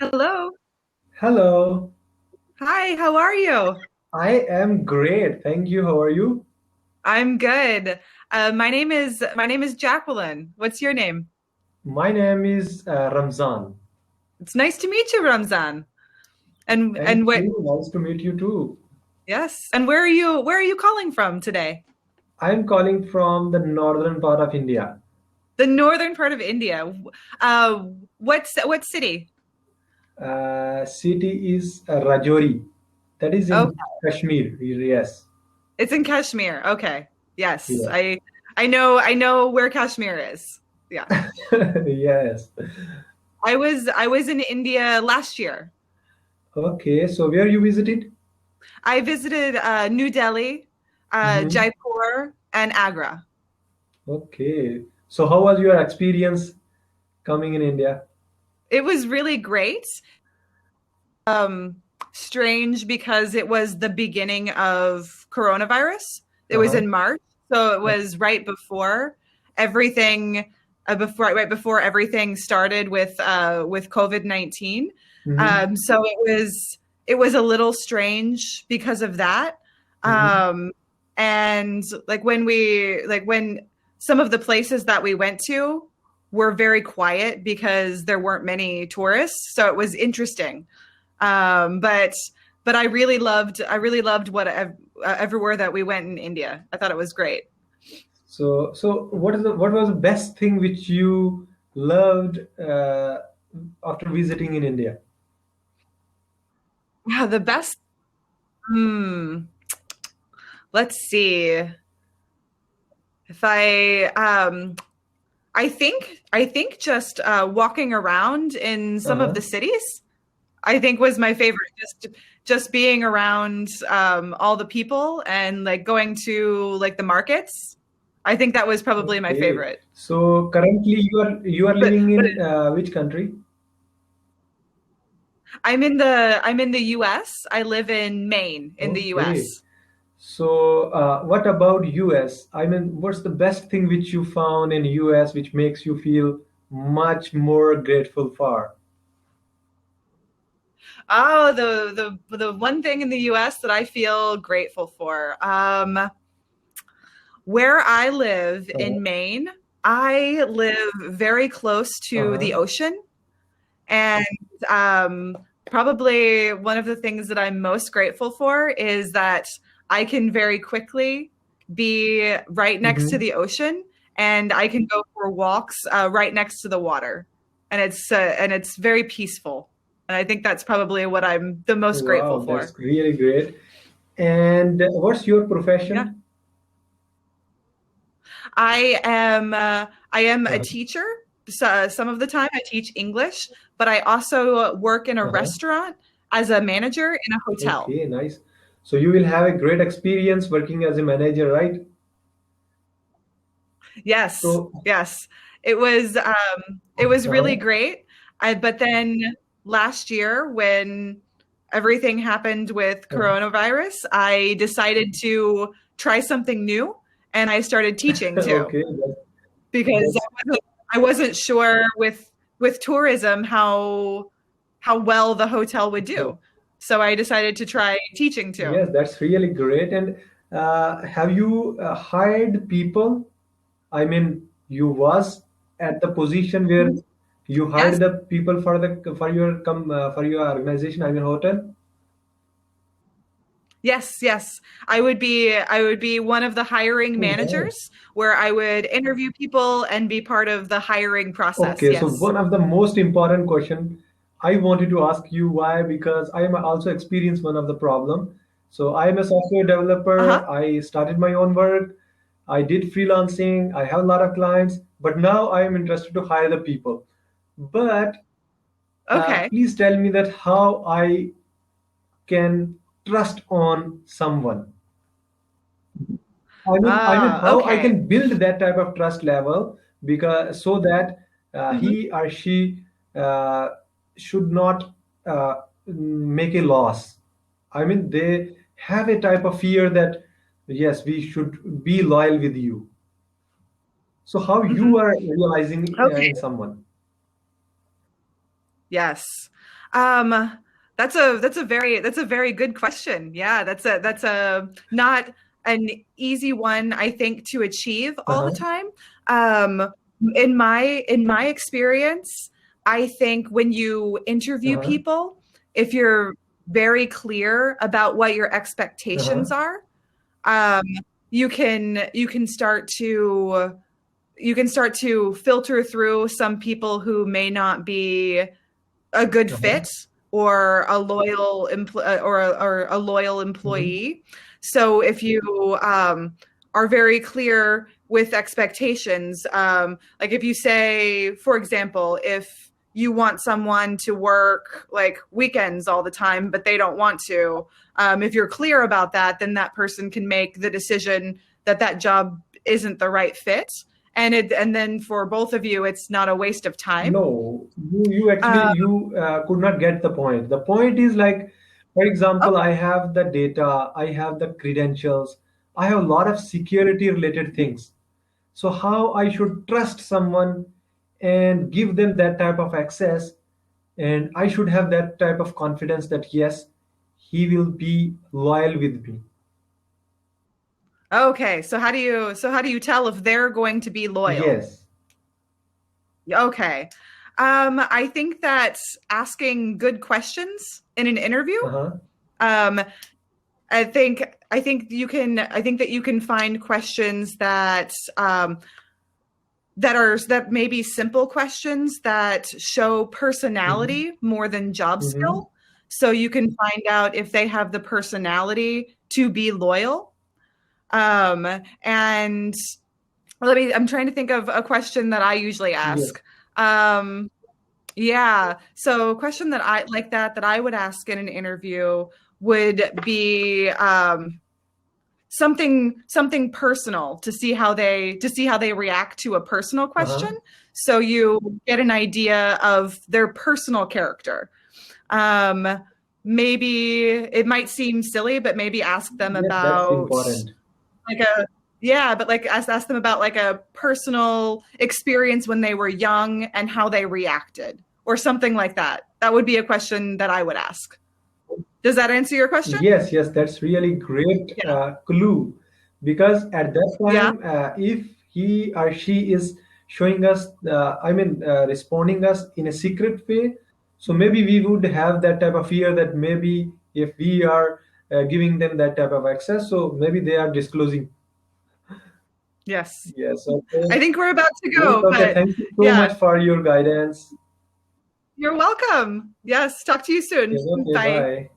Hello. Hello, Hi, how are you? I am great. Thank you. How are you? I'm good. My name is Jacqueline. What's your name? My name is Ramzan. It's nice to meet you, Ramzan. And Thank what you. Nice to meet you too. yes. And where are you calling from today? I'm calling from the northern part of India. The northern part of India. Uh what city? City is Rajouri. That is Oh, in Kashmir. Yes. it's in Kashmir. Okay. Yes. Yes. I know where Kashmir is. Yeah. Yes. I was in India last year. Okay. So where you visited? I visited New Delhi, Hmm. Jaipur, and Agra. Okay. So how was your experience coming in India? It was really great. Um, Strange because it was the beginning of coronavirus. It was Uh-huh. in March, so it was right before everything, right before everything started with COVID-19. Mm-hmm. So it was a little strange because of that. Mm-hmm. Um, and when some of the places that we went to were very quiet because there weren't many tourists, so it was interesting. But I really loved what everywhere that we went in India. I thought it was great. So what was the best thing which you loved after visiting in India? Yeah, the best. Hmm. Let's see. If I think just walking around in some of Uh-huh. the cities, I think was my favorite. Just being around all the people and like going to like the markets. I think that was probably my Okay. favorite. So currently you are But living but in which country? I'm in the US. I live in Maine in the Okay. US. So what about US? I mean, what's the best thing which you found in US which makes you feel much more grateful for? Oh, the one thing in the US that I feel grateful for. Where I live Uh-huh. in Maine, I live very close to the Uh-huh. ocean. And um, probably one of the things that I'm most grateful for is that I can very quickly be right next to Mm-hmm. the ocean and I can go for walks right next to the water. And it's very peaceful. And I think that's probably what I'm the most grateful Wow, for. that's really great. And what's your Yeah. profession? I am a Uh-huh. teacher. So some of the time I teach English, but I also work in a Uh-huh. restaurant as a manager in a hotel. Okay, nice. So you will have a great experience working as a manager, right? Yes, So, yes. It was really uh-huh. great. But then last year when everything happened with Uh-huh. coronavirus, I decided to try something new and I started teaching too Okay, because that's I wasn't sure with tourism how well the hotel would do. So I decided to try teaching too. yes, that's really great. And have you hired people? I mean, you was at the position where you Yes. hired the people for the for your organization, I mean hotel. Yes, yes. I would be one of the hiring Oh, nice. managers where I would interview people and be part of the hiring process. Okay, so Yes. one of the most important question I wanted to ask you why because I am also experienced one of the problem. So I am a software developer. Uh-huh. I started my own work. I did freelancing. I have a lot of clients, but now I am interested to hire the people. But Okay. please tell me that how I can trust on someone. I mean, how I Okay. can build that type of trust level because so that Mhm. he or she uh, should not make a loss. I mean, they have a type of fear that yes, we should be loyal with you. So how you Mhm. are realizing Okay. in someone? Yes. Um, that's a very good question. Yeah, that's a not an easy one, I think, to achieve all the Uh-huh. time. In my experience, I think when you interview Uh-huh. people, if you're very clear about what your Uh-huh. expectations are, um, you can start to filter through some people who may not be a good Uh-huh. fit or a loyal or a loyal Mhm. employee. So if you are very clear with expectations, like if you say, for example, if you want someone to work like weekends all the time, but they don't want to, if you're clear about that, then that person can make the decision that that job isn't the right fit. And then for both of you, it's not a waste of time. No, you actually Uh, you could not get the point. The point is like, for example, okay. I have the data, I have the credentials, I have a lot of security related things. So how I should trust someone and give them that type of access, and I should have that type of confidence that yes, he will be loyal with me. Okay, so how do you tell if they're going to be loyal? Yes. Okay. I think that asking good questions in an interview, Uh-huh. um, I think that you can find questions that that may be simple questions that show Mm-hmm. personality more than job Mm-hmm. skill. So you can find out if they have the personality to be loyal. And I'm trying to think of a question that I usually Yes. ask. Um, yeah. So a question that I like that I would ask in an interview would be something personal to see how they react to a personal question. Uh-huh. So you get an idea of their personal character. Um, maybe it might seem silly, but maybe ask them Yes, that's about important. like a yeah, but like ask them about like a personal experience when they were young and how they reacted or something like that. That would be a question that I would ask. Does that answer your question? Yes, yes, that's really great Yeah. clue, because at that Yeah. time, if he or she is showing us, responding us in a secret way, so maybe we would have that type of fear that maybe if we are giving them that type of access, so maybe they are disclosing. Yes. Yes, okay. I think we're about to Yes, go, okay. but Thank you so yeah, much for your guidance. you're welcome. Yes. Talk to you soon. Yes, okay, Bye. bye.